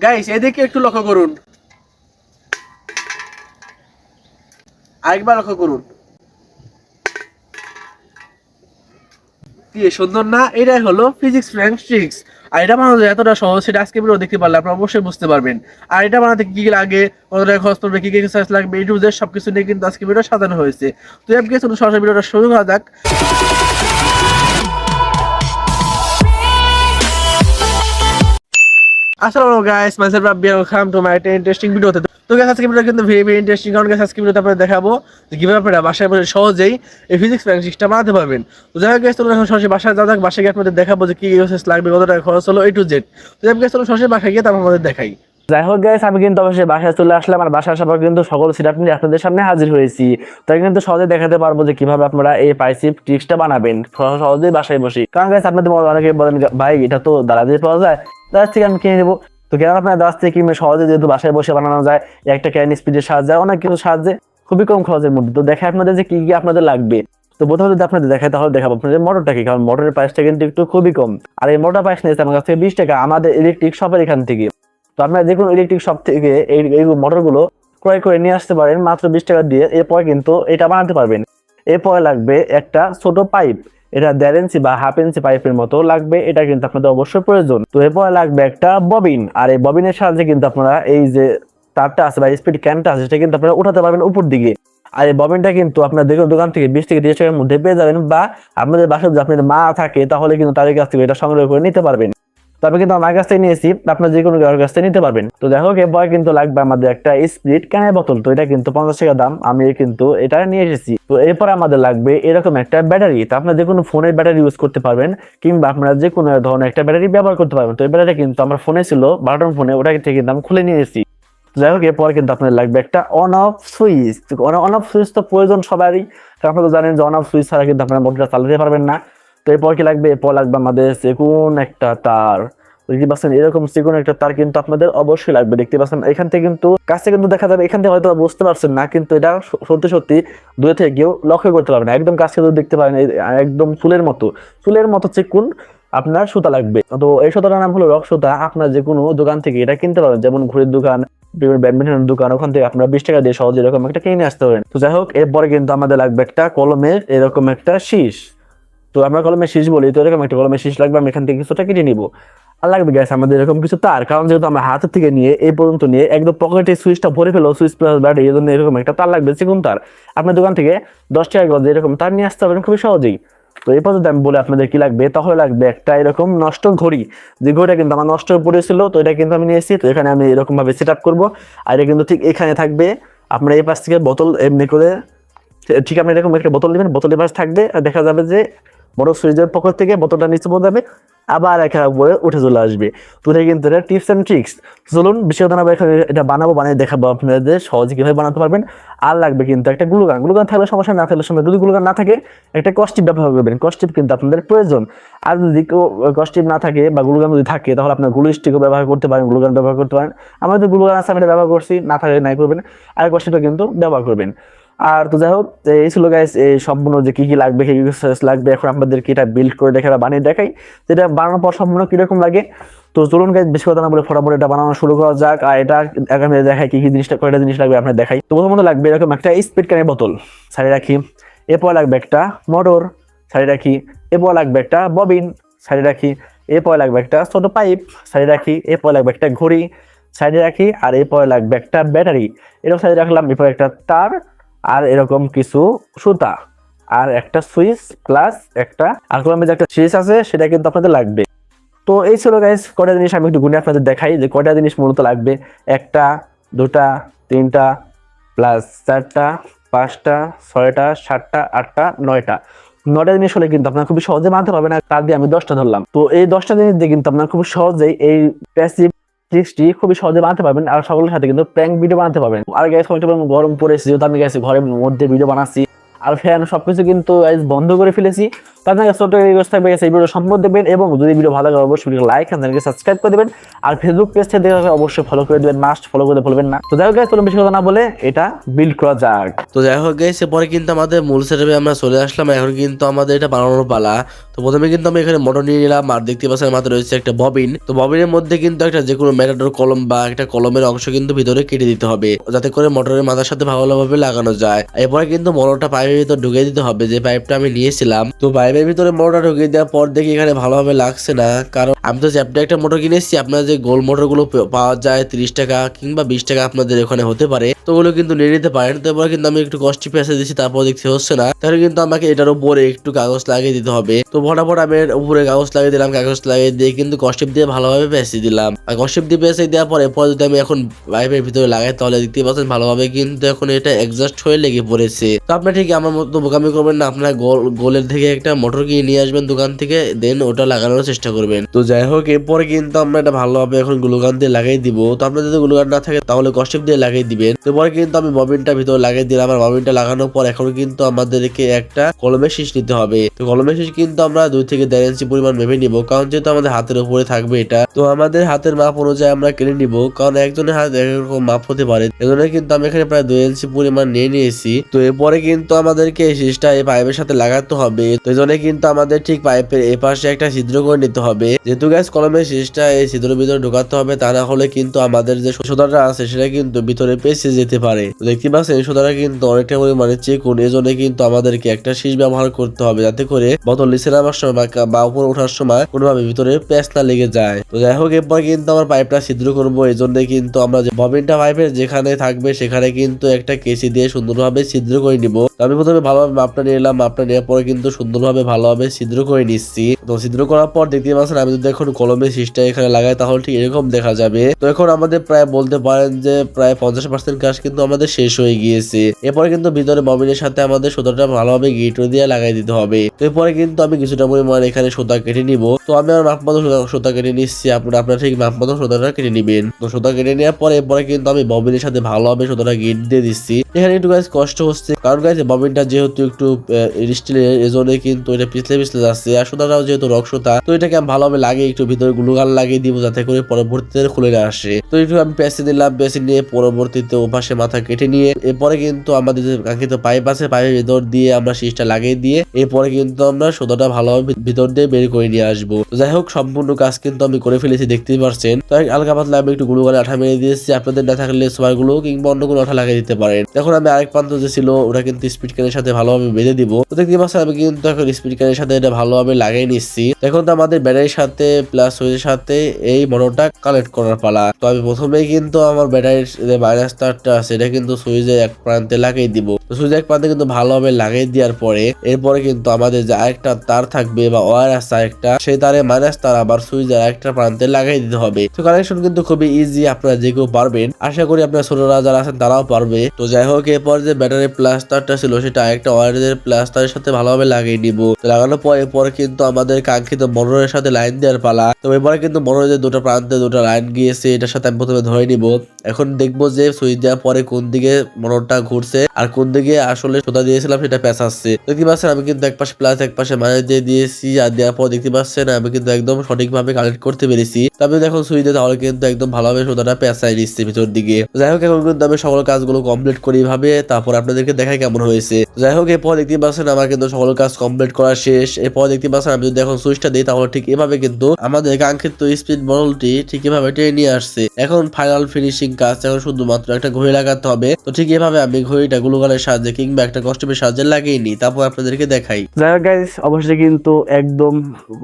Guys এদিকে একটু লক্ষ্য করুন, আরেকবার লক্ষ্য করুন। কি সুন্দর না? এটাই হলো ফিজিক্স ফ্রেন্ড ট্রিক্স। আর এটা বানানো যায় এতটা সহজ, সেটা আজকে ভিডিও দেখতে পারলে আপনারা অবশ্যই বুঝতে পারবেন। আর এটা বানাতে কি কি লাগে, কত টাকা খরচ পড়বে, কি কি এক্সারসাইজ লাগবে, এই টু জেড সবকিছু নিয়ে কিন্তু আজকে ভিডিও সাজানো হয়েছে। তো এমকে সরাসরি ভিডিওটা শুরু করা যাক। আসসালামু guys, myself Rabbi, welcome to my interesting ভিডিওতে। তো গাইস আজকে ভিডিওটা কিন্তু ভেরি ভেরি ইন্টারেস্টিং, কারণ গাইস আজকে ভিডিওতে আপনাদের দেখাবো যে কিভাবে আপনারা বাসায় বসে সহজেই এই ফিজিক্স প্র্যাকটিসটা বানাতে পারবেন। তো যাই হোক গাইস, চলুন এখন সরাসরি বাসায় যাওয়া যাক। বাসায় গিয়ে আপনাদের দেখাবো যে কি এক্সারসাইজ লাগবে, কত টাকা খরচ হলো, এই টু জেড। তো যাই হোক গাইস, চলুন সরাসরি বাসায় গিয়ে তারপর আমাদের দেখাই। যাই হোক গাইস, আমি কিন্তু অবশ্যই বাসায় চলে আসলাম। আর বাসায় আসার পর কিন্তু সকল সেটআপ নিয়ে আপনাদের সামনে হাজির হয়েছি। তাই কিন্তু সহজে দেখাতে পারবো যে কিভাবে আপনারা এই পাইসিপ ট্রিক্সটা বানাবেন সহজেই বাসায় বসে। কারণ গাইস আপনাদের অনেকে বলেন ভাই এটা তো দারাজ দিয়ে পাওয়া যায়, দারাজ থেকে আমি কিনে নেবো। তো কেন আপনার দারাজ থেকে কিনে সহজে যেহেতু বাসায় বসে বানানো যায়, একটা ক্যান স্পিডের সাহায্যে, অনেক কিছু সাহায্যে, খুবই কম খরচের মধ্যে। তো দেখে আপনাদের যে কি কি আপনাদের লাগবে। তো প্রথমে যদি আপনাদের দেখায় তাহলে দেখাবো আপনাদের মোটরটা কি, কারণ মোটরের প্রাইসটা কিন্তু একটু খুবই কম। আর এই মোটর প্রাইস নিয়েছে আমার কাছ থেকে 20 টাকা আমাদের ইলেকট্রিক শপের এখান থেকে। তো আপনারা যে কোনো ইলেকট্রিক শপ থেকে এই মোটরগুলো ক্রয় করে নিয়ে আসতে পারেন মাত্র 20 টাকা দিয়ে। এরপর কিন্তু এটা বানাতে পারবেন। এরপরে লাগবে একটা ছোট পাইপ, এটা 1.5 ইঞ্চি বা 1/2 ইঞ্চি পাইপের মতো লাগবে, এটা কিন্তু আপনাদের অবশ্যই প্রয়োজন। তো এরপরে লাগবে একটা ববিন, আর এই ববিনের সাহায্যে কিন্তু আপনারা এই যে তারটা আছে বা স্পিড ক্যানটা আছে সেটা কিন্তু আপনারা উঠাতে পারবেন উপর দিকে। আর এই ববিনটা কিন্তু আপনার যে কোনো দোকান থেকে 20 থেকে 30 টাকার মধ্যে পেয়ে যাবেন, বা আপনাদের বাসায় যদি আপনাদের মা থাকে তাহলে কিন্তু তাদের কাছ থেকে এটা সংগ্রহ করে নিতে পারবেন। তবে কিন্তু আমার কাছ থেকে নিয়েছি, আপনার যে কোনো কারোর কাছ থেকে নিতে পারবেন। তো দেখো এরপর কিন্তু লাগবে আমাদের একটা স্প্রিট ক্যানের বোতল। তো এটা কিন্তু 50 টাকা দাম, আমি কিন্তু এটা নিয়ে এসেছি। তো এরপর আমাদের লাগবে এরকম একটা ব্যাটারি। তো আপনার যে কোনো ফোনের ব্যাটারি ইউজ করতে পারবেন, কিংবা আপনারা যে কোনো ধরনের একটা ব্যাটারি ব্যবহার করতে পারবেন। তো এই ব্যাটারি কিন্তু আমার ফোনে ছিল, বাটন ফোনে, ওটা থেকে কিন্তু আমি খুলে নিয়ে এসেছি। যাই হোক এরপর কিন্তু আপনার লাগবে একটা on off switch. On off switch তো প্রয়োজন সবারই, কারণ আপনারা জানেন যে অন অফ সুইচ ছাড়া কিন্তু আপনারা মোটরটা চালাতে পারবেন না। তো এরপর কি লাগবে, এরপর লাগবে আমাদের চিকন একটা তার। দেখতে পাচ্ছেন এরকম চিকন একটা তার কিন্তু আপনাদের অবশ্যই লাগবে। দেখতে পাচ্ছেন এখান থেকে কিন্তু কাছে কিন্তু দেখা যাবে, এখান থেকে হয়তো বুঝতে পারছেন না, কিন্তু এটা সত্যি সত্যি দূরে থেকে কেউ লক্ষ্য করতে পারবে না। একদম কাছে যদি দেখতে পারেন, একদম চুলের মতো চিকন আপনার সুতা লাগবে। তো এই সুতাটার নাম হলো রক সুতা। আপনার যে কোনো দোকান থেকে এটা কিনতে পারেন, যেমন ঘড়ির দোকান, ব্যাডমিন্টনের দোকান, ওখান থেকে আপনারা 20 টাকা দিয়ে সহজে এরকম একটা কিনে আসতে পারেন। তো যাই হোক এরপরে কিন্তু আমাদের লাগবে একটা কলমের এরকম একটা শীষ। তো আমরা কলমের শীষ বলি, তো এরকম একটা কলমের শীষ লাগবে, আমি এখান থেকে কিছুটা কেটে নিবো। আর লাগবে গ্যাস আমাদের এরকম কিছু তার, কারণ যেহেতু আমরা হাতের থেকে নিয়ে এই পর্যন্ত নিয়ে একদম পকেটে সুইচটা ভরে ফেলো, সুইচ প্লাস ব্যাটারি, এই জন্য এরকম একটা তার লাগবে, চিকন তার। আপনার দোকান থেকে 10 টাকা গজে এরকম তার নিয়ে আসতে পারেন খুবই সহজেই। তো এই পর্যন্ত আমি বলে আপনাদের কি লাগবে, তাহলে লাগবে একটা এরকম নষ্ট ঘড়ি। যে ঘড়িটা কিন্তু আমার নষ্ট হয়ে পড়েছিল, তো এটা কিন্তু আমি নিয়েছি। তো এখানে আমি এরকম ভাবে সেট আপ করবো, আর এটা কিন্তু ঠিক এখানে থাকবে। আপনার এই পাশ থেকে বোতল এমনি করে, ঠিক আপনি এরকম একটা বোতল নেবেন, বোতলের পাশ থাকবে, আর দেখা যাবে যে বড় সুইচের পকেট থেকে বোতলটা নিচে পড়ে যাবে, আবার একা উপরে উঠে চলে আসবে। তো এটা কিন্তু এটা টিপস অ্যান্ড ট্রিক্স। চলুন বিষয় জানাবো, এখানে এটা বানাবো, বানিয়ে দেখাবো আপনাদের সহজে কিভাবে বানাতে পারবেন। আর লাগবে কিন্তু একটা গ্লুগান। গ্লুগান থাকলে সমস্যা, না থাকলে সমস্যা। যদি গ্লুগান না থাকে একটা কস্টিপ ব্যবহার করবেন, কস্টিপ কিন্তু আপনাদের প্রয়োজন। আর যদি কস্টিপ না থাকে বা গ্লুগান যদি থাকে, তাহলে আপনার গ্লু স্টিকও ব্যবহার করতে পারেন, গ্লুগান ব্যবহার করতে পারেন। আমাদের গ্লুগান আছে, আমি এটা ব্যবহার করছি, না থাকলে নাই করবেন। আর কস্টিপটা কিন্তু ব্যবহার করবেন। আর তো যাই হোক এই ছিল গাইস এই সম্পূর্ণ যে কি কি লাগবে, কি কি লাগবে। এখন আপনাদের কি এটা বিল্ড করে দেখে বা বানিয়ে দেখাই যেটা বানানোর পর সম্পূর্ণ কিরকম লাগে। তো চলুন গাইস বেশি কথা না বলে ফটাফট এটা বানানো শুরু করা যাক। আর এটা আগামী দেখাই কি কি জিনিসটা, কয়টা জিনিস লাগবে আপনার দেখাই। তো প্রথমত লাগবে এরকম একটা স্পিড ক্যানের বোতল, সাইডে রাখি। এরপর লাগবে একটা মোটর, সাইডে রাখি। এরপর লাগবে একটা ববিন, সাইডে রাখি। এরপর লাগবে একটা ছোট পাইপ, সাইডে রাখি। এরপর লাগবে একটা ঘড়ি, সাইডে রাখি। আর এরপর লাগবে একটা ব্যাটারি, এরকম সাইডে রাখলাম। এরপর একটা তার, আর এরকম কিছু সুতা, আর একটা সুইচ প্লাস একটা আর কলমের যে একটা সুইচ আছে সেটা কিন্তু আপনাদের লাগবে। তো এই ছিল গাইস কয়টা জিনিস, আমি একটু গুনে আপনাদের দেখাই যে কয়টা জিনিস মূলত লাগবে। একটা, দুটা, তিনটা, প্লাস চারটা, পাঁচটা, ছয়টা, সাতটা, আটটা, নয়টা জিনিস হলে কিন্তু আপনারা খুবই সহজে বানাতে পারবেন। আর তার দিয়ে আমি 10টা ধরলাম। তো এই 10টা জিনিস দিয়ে কিন্তু আপনারা খুব সহজেই এই প্যাসিভ ট্রিক্সটি খুবই সহজে বানাতে পারবেন, আর সকলের সাথে কিন্তু প্র্যাঙ্ক ভিডিও বানাতে পারবেন। আর গাইস অনেকটা গরম পড়েছে, যেহেতু আমি গাইস ঘরের মধ্যে ভিডিও বানাচ্ছি, আর ফ্যান সবকিছু কিন্তু guys বন্ধ করে ফেলেছি। তো আপনার কাছে ছোট্ট রিকোয়েস্ট থাকবে এই ভিডিও সম্পূর্ণ দেখবেন এবং যদি ভিডিও ভালো লাগে অবশ্যই লাইক আর চ্যানেলকে সাবস্ক্রাইব করে দিবেন। আর ফেসবুক পেজ থেকে দেখে অবশ্যই ফলো করে দিবেন, মাস্ট ফলো করতে ভুলবেন না। তো যাই হোক guys, চলুন বেশি কথা না বলে এটা বিল্ড করা যাক। তো যাই হোক গাইস, এরপরে কিন্তু আমাদের মূল সেটআপে আমরা চলে আসলাম। এখন কিন্তু আমাদের এটা বানানোর পালা। তো প্রথমে কিন্তু আমি এখানে মোটর নিয়ে নিলাম, আর দেখতে পাচ্ছেন আমাদের রয়েছে একটা ববিন। তো ববিনের মধ্যে কিন্তু একটা যে কোনো ম্যাটাডোর কলম বা একটা কলমের অংশ কিন্তু ভিতরে কেটে দিতে হবে, যাতে করে মোটরের মাথার সাথে ভালোভাবে লাগানো যায়। এরপরে কিন্তু মোটরটা পাইপের ভিতর ঢুকিয়ে দিতে হবে, যে পাইপটা আমি নিয়েছিলাম। তো পাইপের ভিতরে মোটরটা ঢুকিয়ে দেওয়ার পর দেখি এখানে ভালোভাবে লাগছে না, কারণ আমি তো চ্যাপ্টার একটা মোটর কিনেছি। আপনার যে গোল মোটর গুলো পাওয়া যায় 30 টাকা কিংবা 20 টাকা আপনাদের ওখানে হতে পারে, তো ওগুলো কিন্তু নিয়ে নিতে পারেন। তো এবার কিন্তু আমি একটু কষ্টি পেঁচে দিচ্ছি, তারপর দেখতে হচ্ছে না, তাহলে কিন্তু আমাকে এটার উপরে একটু কাগজ লাগিয়ে দিতে হবে। তো ফটাফট আমি এর উপরে কাগজ লাগিয়ে দিলাম, কাগজ লাগিয়ে দিয়ে কিন্তু কষ্টিপ দিয়ে ভালোভাবে পেঁচে দিলাম। আর কষ্টিপ দিয়ে পেঁচে দেওয়ার পরে যদি আমি এখন পাইপের ভিতরে লাগাই, তাহলে দেখতে পাচ্ছেন ভালোভাবে কিন্তু এখন এটা এক্সস্ট হয়ে লেগে পড়েছে। তো আপনি ঠিক আমার মতো বোকামি করবেন না, আপনার গোলের থেকে একটা মোটর কিনে নিয়ে আসবেন দোকান থেকে, দেন ওটা লাগানোর চেষ্টা করবেন। তো যাই হোক, এরপরে কিন্তু আমরা এটা ভালোভাবে এখন গ্লুগান দিয়ে লাগিয়ে দিব। তো আপনার যদি গ্লুগান না থাকে তাহলে কষ্টিপ দিয়ে লাগিয়ে দিবেন। তো পরে কিন্তু আমি ববিনটা ভিতরে লাগিয়ে দিলাম। আর ববিনটা লাগানোর পর এখন কিন্তু আমাদেরকে একটা কলমের শীষ নিতে হবে। তো কলমের শীষ কিন্তু আমরা 2 থেকে 1.5 ইঞ্চি পরিমাণ মেপে নিব, কারণ যেহেতু আমাদের হাতের উপরে থাকবে এটা, তো আমাদের হাতের মাপ অনুযায়ী আমরা কেটে নিব, কারণ একজনের হাত এরকম মাপ হতে পারে। এজন্য কিন্তু আমি এখানে প্রায় 2 ইঞ্চি পরিমাণ নিয়ে নিয়েছি। তো এরপরে কিন্তু আমাদেরকে এই শীষটা এই পাইপের সাথে লাগাতে হবে। তো এজন্য কিন্তু আমাদের ঠিক পাইপের এপাশে একটা ছিদ্র করে নিতে হবে, যেহেতু গ্যাস কলমের শীষটা এই ছিদ্রের ভিতরে ঢোকাতে হবে, তা না হলে কিন্তু আমাদের যে সোদাটা আছে সেটা কিন্তু ভিতরে পেঁচে যেতে পারে। তো দেখতে পাচ্ছেন এই সোদাটা কিন্তু অনেকটা পরিমাণে চিকন, এজন্য কিন্তু আমাদেরকে একটা শীষ ব্যবহার করতে হবে, যাতে করে বোতল নিচে নামার সময় বা উপরে ওঠার সময় কোনোভাবে ভিতরে পেঁচ না লেগে যায়। তো যাই হোক, এরপর কিন্তু আমার পাইপটা ছিদ্র করবো। এই জন্য কিন্তু আমরা যে ববিনটা পাইপের যেখানে থাকবে সেখানে কিন্তু একটা কেসি দিয়ে সুন্দরভাবে ছিদ্র করে নিব। আমি প্রথমে ভালোভাবে মাপটা নিয়ে নিলাম, মাপটা নেওয়ার পরে কিন্তু সুন্দরভাবে ভালোভাবে ছিদ্র করে নিচ্ছি। তো ছিদ্র করার পর দেখতে পাচ্ছেন আমি যদি এখন কলমের শীষটা এখানে লাগাই তাহলে ঠিক এরকম দেখা যাবে। তো এখন আমাদের প্রায় বলতে পারেন যে প্রায় 50% কাজ কিন্তু আমাদের শেষ হয়ে গিয়েছে। এরপরে কিন্তু ভিতরে ববিনের সাথে আমাদের সুতাটা ভালোভাবে গিটো দিয়ে লাগাই দিতে হবে। তো এরপরে কিন্তু আমি কিছুটা পরিমাণ এখানে সুতা কেটে নিব। তো আমি আমার মাপ মতো সুতা কেটে নিচ্ছি, আপনারা ঠিক মাপ মতো সুতাটা কেটে নিবেন। তো সুতা কেটে নেওয়ার পরে এরপরে কিন্তু আমি ববিনের সাথে ভালোভাবে সুতাটা গিট দিয়ে দিচ্ছি। এখানে একটু গাইস কষ্ট হচ্ছে, কারণ গাইস ববিনটা যেহেতু একটু স্টিলের, এজন্য কিন্তু এটা পিছলে পিছলে যাচ্ছে। আর সুতাটাও যেহেতু রক সুতা, তো এটাকে আমি ভালোভাবে লাগিয়ে একটু ভিতরে গ্লুগান লাগিয়ে দিব, যাতে করে পরবর্তীতে খুলে না আসে। তো একটু আমি পেঁচে দিলাম, পেঁচে নিয়ে পরবর্তীতে ওপাশে মাথা কেটে নিয়ে এরপরে কিন্তু আমাদের যে কাঙ্ক্ষিত পাইপ আছে পাইপের ভিতর দিয়ে আমরা শীষটা লাগিয়ে দিয়ে এরপরে কিন্তু আমরা সুতাটা ভালোভাবে ভিতর দিয়ে বের করে নিয়ে আসবো। তো যাই হোক, সম্পূর্ণ কাজ কিন্তু আমি করে ফেলেছি, দেখতেই পারছেন। তো হালকা পাতলা আমি একটু গ্লুগানে আঠা মেরে দিয়েছি, আপনাদের না থাকলে সোয়ার গুলো কিংবা অন্য কোনো আঠা লাগিয়ে দিতে পারেন। এখন আমি আরেক প্রান্ত যে ছিল ওটা কিন্তু স্পিড ক্যানের সাথে ভালোভাবে বেঁধে দিব। তো দেখতে পাচ্ছেন আমি কিন্তু এখন স্পিড ক্যানের সাথে এটা ভালোভাবে লাগিয়ে নিচ্ছি। এখন তো আমাদের ব্যাটারির সাথে প্লাস সুইচের সাথে এই মোটরটা কানেক্ট করার পালা। তো আমি প্রথমেই কিন্তু আমার ব্যাটারির যে মাইনাস তারটা আছে এটা কিন্তু সুইচের এক প্রান্তে লাগিয়ে দিব। তো সুইচের এক প্রান্তে কিন্তু ভালোভাবে লাগিয়ে দেওয়ার পরে এরপরে কিন্তু আমাদের যে আরেকটা তার থাকবে বা ওয়্যার আছে আরেকটা, সেই তারে মাইনাস তার আবার সুইচের একটা প্রান্তে লাগিয়ে দিতে হবে। তো কানেকশন কিন্তু খুবই ইজি, আপনারা যে কেউ পারবেন। আশা করি আপনার ছোটরা যারা আছেন তারাও পারবে। তো যাই হোক, এরপর যে ব্যাটারির প্লাস তারটা ছিল সেটা আরেকটা ওয়্যারের প্লাস তারের সাথে ভালোভাবে লাগিয়ে নিব। লাগানোর পর এরপর কিন্তু আমাদের কাঙ্ক্ষিত মোটরের সাথে লাইন দেওয়ার পালা। তো এরপরে কিন্তু মোটরের যে দুটো প্রান্তে দুটো লাইন গিয়েছে এটার সাথে আমি প্রথমে ধরে নিব। এখন দেখবো যে সুইচ দেওয়ার পরে কোন দিকে মোটরটা ঘুরছে আর কোন দিকে আসলে সুতা দিয়েছিলাম সেটা পেঁচাচ্ছে। দেখতে পাচ্ছেন আমি কিন্তু এক পাশে প্লাস এক পাশে মাইনাস দিয়ে দিয়েছি, আর দেওয়ার পর দেখতে পাচ্ছেন আমি কিন্তু একদম সঠিকভাবে কানেক্ট করতে পেরেছি। তবে দেখুন সুইচ দিয়ে তাহলে কিন্তু একদম ভালোভাবে সুতাটা পেঁচাই নিচ্ছে ভিতর দিকে। যাই হোক, এখন কিন্তু আমি সকল কাজগুলো কমপ্লিট করি ভাবে, তারপর আপনাদেরকে দেখাই কেমন হয়েছে। যাই হোক, এরপর দেখতে পাচ্ছেন আমার কিন্তু সকল কাজ কমপ্লিট করা শেষ। এরপর দেখতে পাচ্ছেন আমি যদি এখন সুইচটা দিই তাহলে ঠিক এভাবে কিন্তু আমাদের কাঙ্ক্ষিত স্পিড মডেলটি ঠিক এভাবে টেনে নিয়ে আসছে। এখন ফাইনাল ফিনিশিং কাজ, এখন শুধুমাত্র একটা ঘড়ি লাগাতে হবে। তো ঠিক এভাবে আমি ঘড়িটা গ্লুগানের সাহায্যে কিংবা একটা কস্টিউমের সাহায্যে লাগিয়ে নিই, তারপর আপনাদেরকে দেখাই। যাই হোক গাইস, অবশ্যই কিন্তু একদম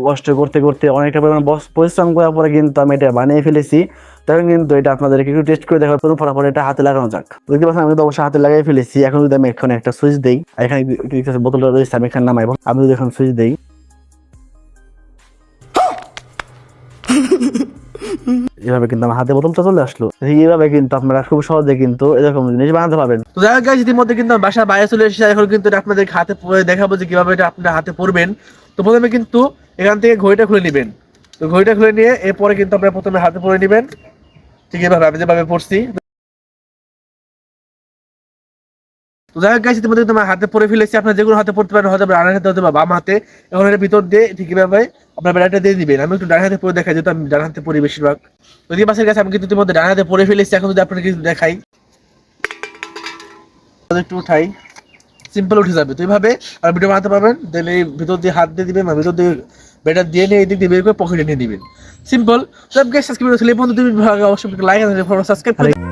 কষ্ট করতে করতে অনেকটা পরিমাণ পরিশ্রম করার পরে কিন্তু আমি এটা বানিয়ে ফেলেছি। তখন কিন্তু এটা আপনাদেরকে একটু টেস্ট করে দেখার পর ফটাফট এটা হাতে লাগানো যাক। দেখতে পাচ্ছেন আমি কিন্তু অবশ্যই হাতে লাগিয়ে ফেলেছি। এখন যদি আমি এখানে একটা সুইচ দিই, এখানে বোতলটা রয়েছে আমি এখানে নামাই, আমি যদি এখন সুইচ দিই এভাবে কিন্তু আমার হাতে বোতলটা চলে আসলো। এইভাবে কিন্তু আপনারা খুব সহজে কিন্তু এরকম জিনিস বানাতে পারবেন। তো যাই হোক গাইস, ইতিমধ্যে কিন্তু বাসা বাইরে চলে এসেছে। এখন কিন্তু এটা আপনাদের হাতে পরে দেখাবো যে কিভাবে এটা আপনার হাতে পরবেন। তো প্রথমে কিন্তু এখান থেকে ঘড়িটা খুলে নেবেন। তো ঘড়িটা খুলে নিয়ে এরপরে কিন্তু আপনারা প্রথমে হাতে পরে নেবেন, ঠিক এভাবে আমি যেভাবে পড়ছি। তো যাই হোক গাইস, ইতিমধ্যে তোমার হাতে পরে ফেলেছি। আপনার যেগুলো হাতে পড়তে পারেন, হয়তো ডান হাতে হতে বা বাম হাতে। এখন এর ভিতর দিয়ে ঠিক এভাবে আপনার ব্যাটাটা দিয়ে দিবেন। আমি একটু ডান হাতে পরে দেখাই, যেহেতু আমি ডান হাতে পরি বেশিরভাগ। তো এই পাশের কাছে আমি কিন্তু ইতিমধ্যে ডান হাতে পরে ফেলেছি। এখন যদি আপনাকে কিছু দেখাই, একটু উঠাই, সিম্পল উঠে যাবে। তো এইভাবে আর ভিডিও বানাতে পারবেন। দেন এই ভিতর দিয়ে হাত দিয়ে দিবেন, ভিতর দিয়ে ব্যাটার দিয়ে নিয়ে এই দিক দিয়ে বের করে পকেটে নিয়ে দিবেন। সিম্পল। তো গাইস, আজকে ভিডিও ছিল এই পর্যন্ত। তুমি অবশ্যই লাইক আর সাবস্ক্রাইব করে